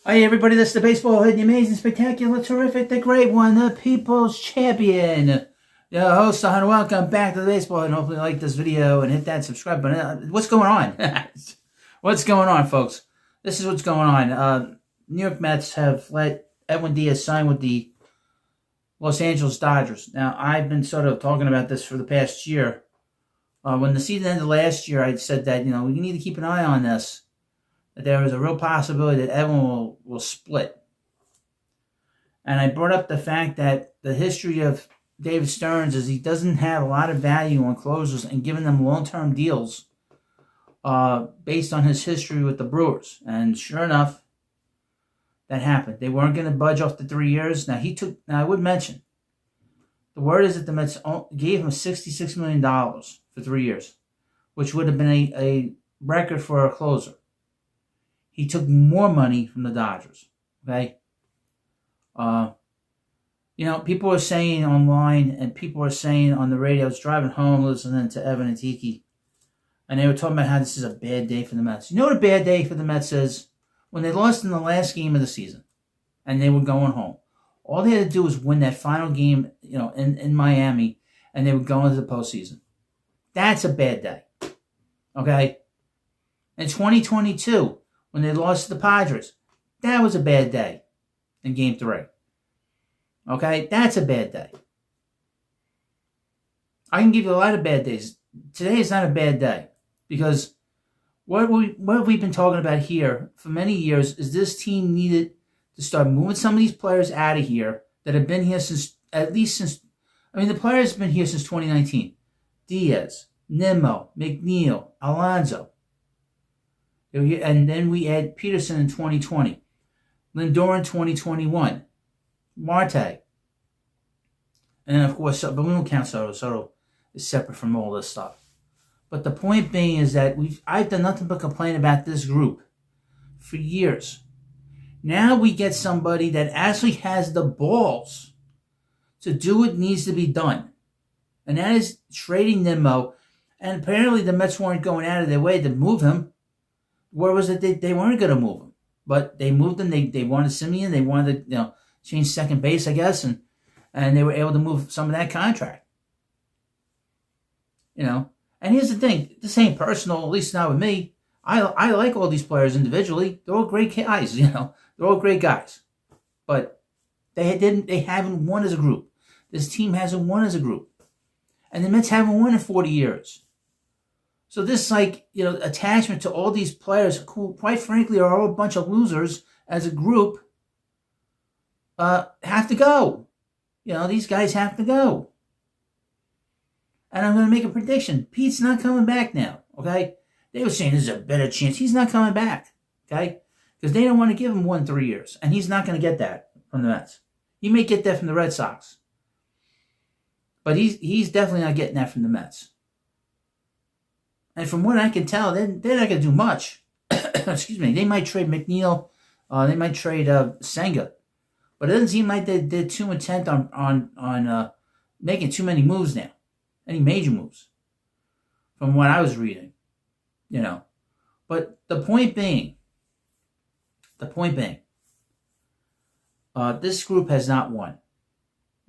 Hey everybody, this is the baseball head, the amazing, spectacular, terrific, the great one, the people's champion. Your host, and welcome back to the baseball head, and hopefully you like this video and hit that subscribe button. What's going on? What's going on, folks? This is what's going on. New York Mets have let Edwin Diaz sign with the Los Angeles Dodgers. Now, I've been sort of talking about this for the past year. When the season ended last year, I said that, we need to keep an eye on this. That there is a real possibility that Edwin will split. And I brought up the fact that the history of David Stearns is he doesn't have a lot of value on closers and giving them long-term deals based on his history with the Brewers. And sure enough, that happened. They weren't going to budge off the 3 years. Now, I would mention, the word is that the Mets gave him $66 million for 3 years, which would have been a record for a closer. He took more money from the Dodgers, okay? People are saying online and people are saying on the radio, I was driving home listening to Evan and Tiki, and they were talking about how this is a bad day for the Mets. You know what a bad day for the Mets is? When they lost in the last game of the season and they were going home. All they had to do was win that final game, in Miami, and they would go into the postseason. That's a bad day, okay? In 2022, when they lost to the Padres, that was a bad day in Game 3. Okay? That's a bad day. I can give you a lot of bad days. Today is not a bad day because what we've been talking about here for many years is this team needed to start moving some of these players out of here that have been here since the players have been here since 2019. Diaz, Nimmo, McNeil, Alonso. And then we add Peterson in 2020, Lindor in 2021, Marte. And then, of course, but we don't count Soto. Soto is separate from all this stuff. But the point being is that I've done nothing but complain about this group for years. Now we get somebody that actually has the balls to do what needs to be done. And that is trading Nimmo. And apparently the Mets weren't going out of their way to move him. Where was it? They weren't going to move him, but they moved him. They wanted Simeon. They wanted to change second base, I guess, and they were able to move some of that contract. And here's the thing: this ain't personal, at least not with me. I like all these players individually. They're all great guys. They're all great guys, but they haven't won as a group. This team hasn't won as a group, and the Mets haven't won in 40 years. So this, attachment to all these players who, quite frankly, are all a bunch of losers as a group, have to go. These guys have to go. And I'm going to make a prediction. Pete's not coming back now, okay? They were saying there's a better chance. He's not coming back, okay? Because they don't want to give him 3 years. And he's not going to get that from the Mets. He may get that from the Red Sox. But he's definitely not getting that from the Mets. And from what I can tell, they're not going to do much. Excuse me. They might trade McNeil. They might trade Senga. But it doesn't seem like they're too intent on making too many moves now. Any major moves. From what I was reading. But the point being, this group has not won.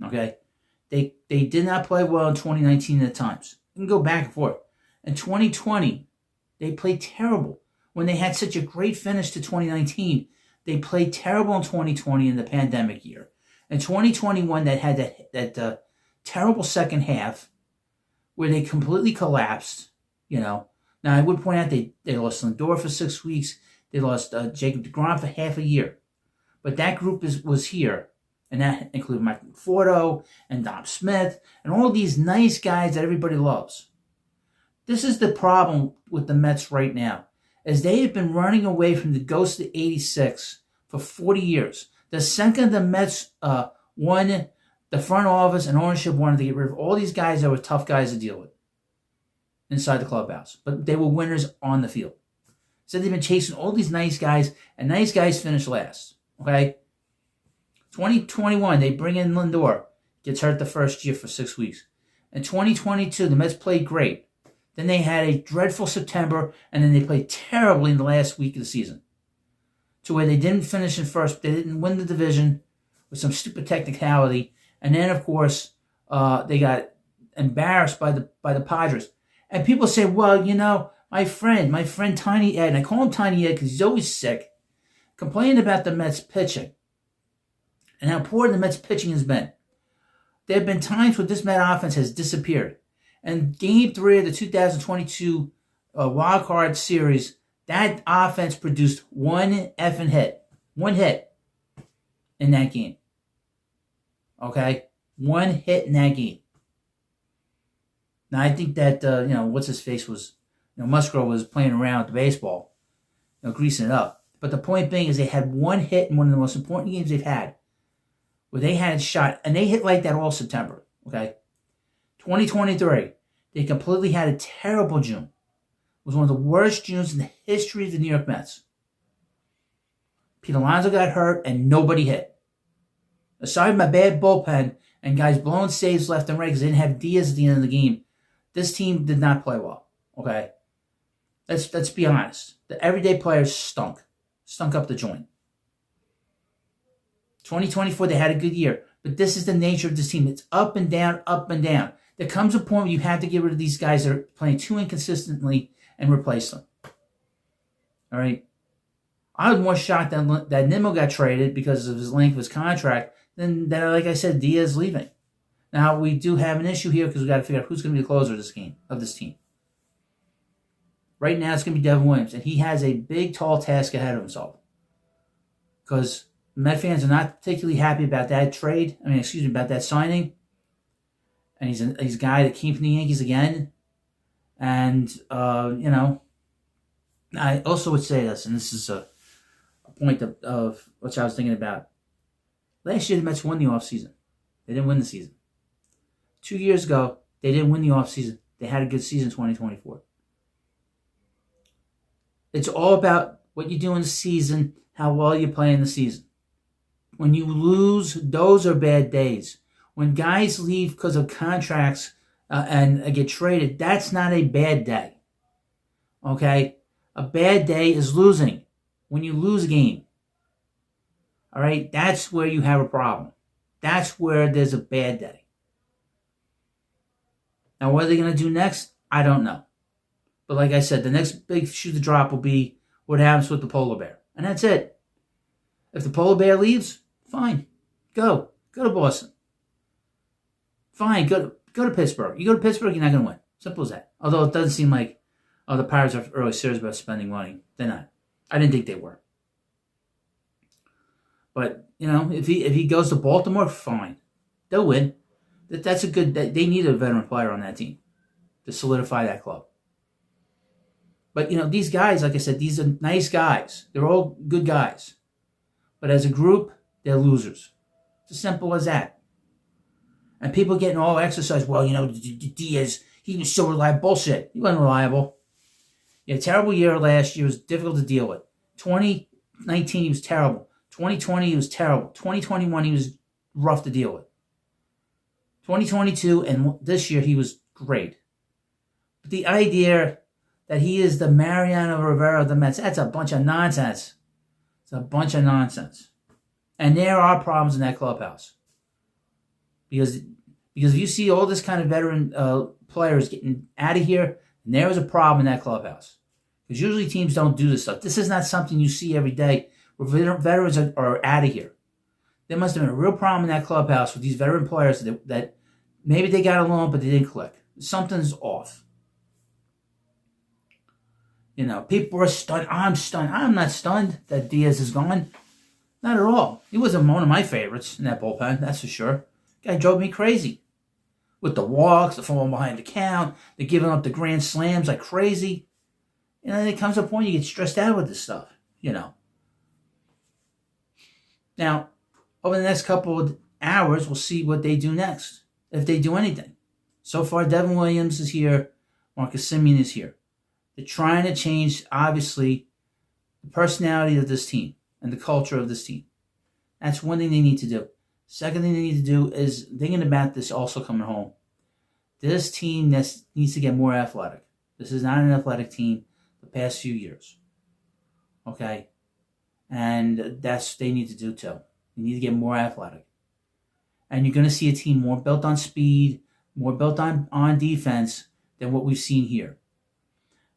Okay? They did not play well in 2019 at times. You can go back and forth. In 2020, they played terrible. When they had such a great finish to 2019, they played terrible in 2020 in the pandemic year. In 2021, they had that terrible second half where they completely collapsed. Now, I would point out they lost Lindor for 6 weeks. They lost Jacob deGrom for half a year. But that group was here. And that included Mike Conforto and Dom Smith and all these nice guys that everybody loves. This is the problem with the Mets right now, as they have been running away from the ghost of '86 for 40 years. The second the Mets won, the front office and ownership wanted to get rid of all these guys that were tough guys to deal with inside the clubhouse. But they were winners on the field. So they've been chasing all these nice guys, and nice guys finish last. Okay? 2021, they bring in Lindor. Gets hurt the first year for 6 weeks. In 2022, the Mets played great. Then they had a dreadful September, and then they played terribly in the last week of the season. to where they didn't finish in first. They didn't win the division with some stupid technicality. And then, of course, they got embarrassed by the Padres. And people say, well, you know, my friend Tiny Ed, and I call him Tiny Ed because he's always sick, complained about the Mets pitching and how poor the Mets pitching has been. There have been times where this Met offense has disappeared. And Game 3 of the 2022 Wild Card Series, that offense produced one effing hit. One hit in that game. Okay? One hit in that game. Now, I think that, what's-his-face was, Musgrove was playing around with the baseball, greasing it up. But the point being is they had one hit in one of the most important games they've had, where they had a shot, and they hit like that all September, okay? 2023, they completely had a terrible June. It was one of the worst Junes in the history of the New York Mets. Pete Alonso got hurt, and nobody hit. Aside from a bad bullpen and guys blowing saves left and right because they didn't have Diaz at the end of the game, this team did not play well, okay? Let's be honest. The everyday players stunk up the joint. 2024, they had a good year, but this is the nature of this team. It's up and down, up and down. There comes a point where you have to get rid of these guys that are playing too inconsistently and replace them. All right? I was more shocked that Nimmo got traded because of his length of his contract than, like I said, Diaz leaving. Now, we do have an issue here because we got to figure out who's going to be the closer of this team. Right now, it's going to be Devin Williams, and he has a big, tall task ahead of himself. Because Met fans are not particularly happy about that about that signing. And he's a guy that came from the Yankees again. And, I also would say this, and this is a point of which I was thinking about. Last year, the Mets won the offseason. They didn't win the season. 2 years ago, they didn't win the offseason. They had a good season in 2024. It's all about what you do in the season, how well you play in the season. When you lose, those are bad days. When guys leave because of contracts and get traded, that's not a bad day. Okay? A bad day is losing. When you lose a game. All right? That's where you have a problem. That's where there's a bad day. Now, what are they going to do next? I don't know. But like I said, the next big shoe to drop will be what happens with the polar bear. And that's it. If the polar bear leaves, fine. Go. Go to Boston. Fine. Go to Pittsburgh. You go to Pittsburgh, you're not going to win. Simple as that. Although it doesn't seem like the Pirates are really serious about spending money. They're not. I didn't think they were. But, if he goes to Baltimore, fine. They'll win. That's a good... They need a veteran player on that team to solidify that club. But, these guys, like I said, these are nice guys. They're all good guys. But as a group, they're losers. It's as simple as that. And people getting all exercised, well, Diaz, he was so reliable. Bullshit. He wasn't reliable. He had a terrible year last year. It was difficult to deal with. 2019, he was terrible. 2020, he was terrible. 2021, he was rough to deal with. 2022 and this year, he was great. But the idea that he is the Mariano Rivera of the Mets, that's a bunch of nonsense. It's a bunch of nonsense. And there are problems in that clubhouse. Because if you see all this kind of veteran players getting out of here, then there is a problem in that clubhouse. Because usually teams don't do this stuff. This is not something you see every day where veterans are out of here. There must have been a real problem in that clubhouse with these veteran players that maybe they got along, but they didn't click. Something's off. People are stunned. I'm stunned. I'm not stunned that Diaz is gone. Not at all. He wasn't one of my favorites in that bullpen, that's for sure. Guy drove me crazy. With the walks, the falling behind the count, the giving up the grand slams like crazy. There comes a point you get stressed out with this stuff, Now, over the next couple of hours, we'll see what they do next, if they do anything. So far, Devin Williams is here. Marcus Semien is here. They're trying to change, obviously, the personality of this team and the culture of this team. That's one thing they need to do. Second thing they need to do is thinking about this also coming home. This team needs to get more athletic. This is not an athletic team the past few years. Okay? And that's what they need to do too. They need to get more athletic. And you're going to see a team more built on speed, more built on defense than what we've seen here.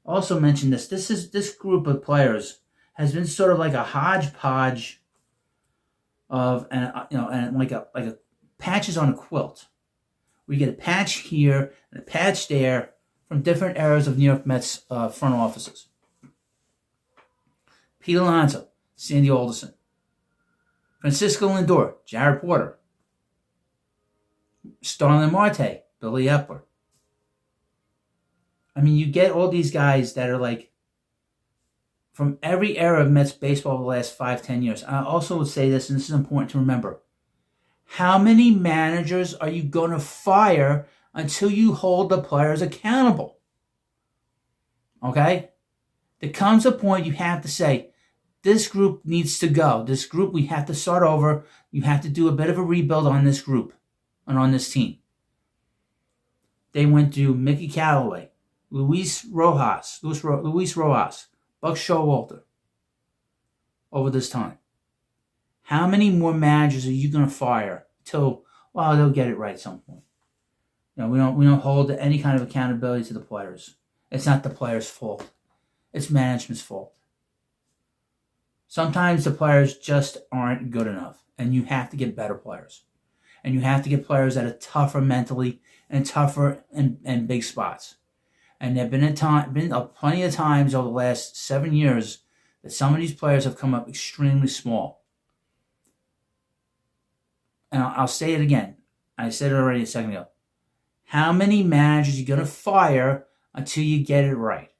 Also mentioned this group of players has been sort of like a hodgepodge of and like a patches on a quilt. We get a patch here and a patch there from different eras of New York Mets front offices. Pete Alonso, Sandy Alderson, Francisco Lindor, Jared Porter, Starlin Marte, Billy Epler. I mean, you get all these guys that are like from every era of Mets baseball the last 5-10 years. I also would say this, and this is important to remember. How many managers are you going to fire until you hold the players accountable? Okay? There comes a point you have to say, this group needs to go. This group, we have to start over. You have to do a bit of a rebuild on this group and on this team. They went to Mickey Callaway, Luis Rojas, Buck Showalter over this time. How many more managers are you going to fire till, well, they'll get it right at some point? You know, we don't hold any kind of accountability to the players. It's not the players' fault. It's management's fault. Sometimes the players just aren't good enough, and you have to get better players. And you have to get players that are tougher mentally and tougher in big spots. And there have been plenty of times over the last 7 years that some of these players have come up extremely small. And I'll say it again. I said it already a second ago. How many managers are you going to fire until you get it right?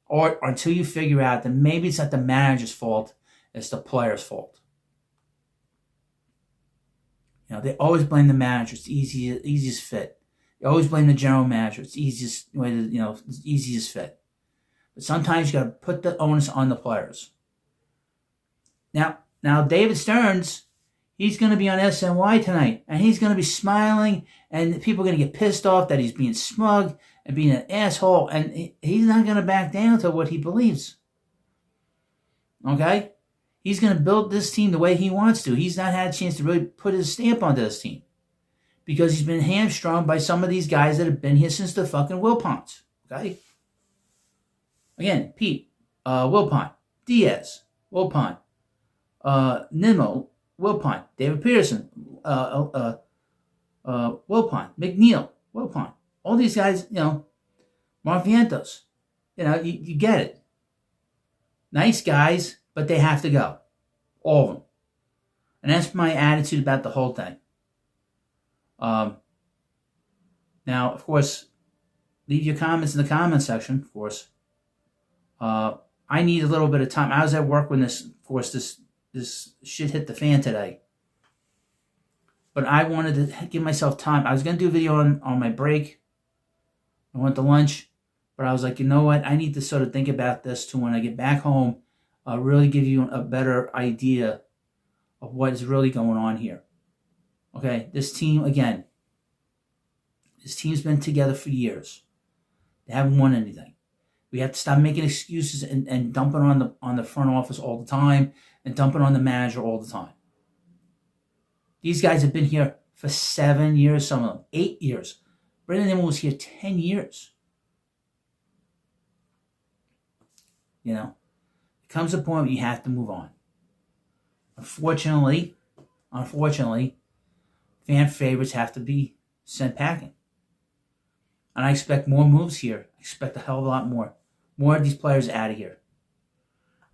Or until you figure out that maybe it's not the manager's fault, it's the player's fault. You know, they always blame the manager. It's the easiest fit. They always blame the general manager. It's the easiest way to, it's the easiest fit. But sometimes you got to put the onus on the players. Now David Stearns, he's going to be on SNY tonight, and he's going to be smiling, and people are going to get pissed off that he's being smug and being an asshole, and he's not going to back down to what he believes. Okay? He's going to build this team the way he wants to. He's not had a chance to really put his stamp on this team because he's been hamstrung by some of these guys that have been here since the fucking Wilpons. Okay? Again, Pete, Wilpon, Diaz, Wilpon, Nimmo, Wilpon, David Peterson, Wilpon, McNeil, Wilpon. All these guys, Mark Vientos. You get it. Nice guys, but they have to go. All of them. And that's my attitude about the whole thing. Now, of course, leave your comments in the comment section, of course. I need a little bit of time. I was at work when this shit hit the fan today. But I wanted to give myself time. I was going to do a video on my break. I went to lunch. But I was like, you know what? I need to sort of think about this to when I get back home, really give you a better idea of what is really going on here. Okay? This team, again, this team's been together for years. They haven't won anything. We have to stop making excuses and dumping on the front office all the time and dumping on the manager all the time. These guys have been here for 7 years, some of them, 8 years. Brendan Nimmo was here 10 years. There comes a point where you have to move on. Unfortunately, fan favorites have to be sent packing. And I expect more moves here. I expect a hell of a lot more. More of these players out of here.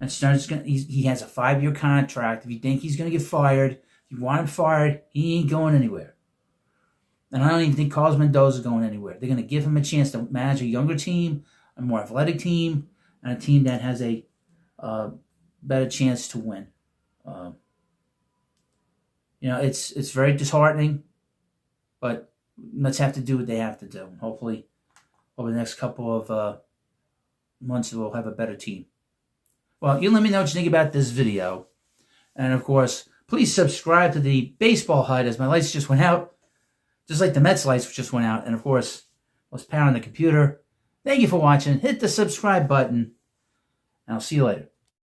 And Stearns, he has a 5-year contract. If you think he's going to get fired, if you want him fired, he ain't going anywhere. And I don't even think Carlos Mendoza is going anywhere. They're going to give him a chance to manage a younger team, a more athletic team, and a team that has a better chance to win. It's very disheartening, but let's have to do what they have to do. Hopefully, over the next couple of months, we'll have a better team. Well, you let me know what you think about this video. And, of course, please subscribe to the Baseball Hut as my lights just went out, just like the Mets lights just went out. And, of course, I was powering the computer. Thank you for watching. Hit the subscribe button, and I'll see you later.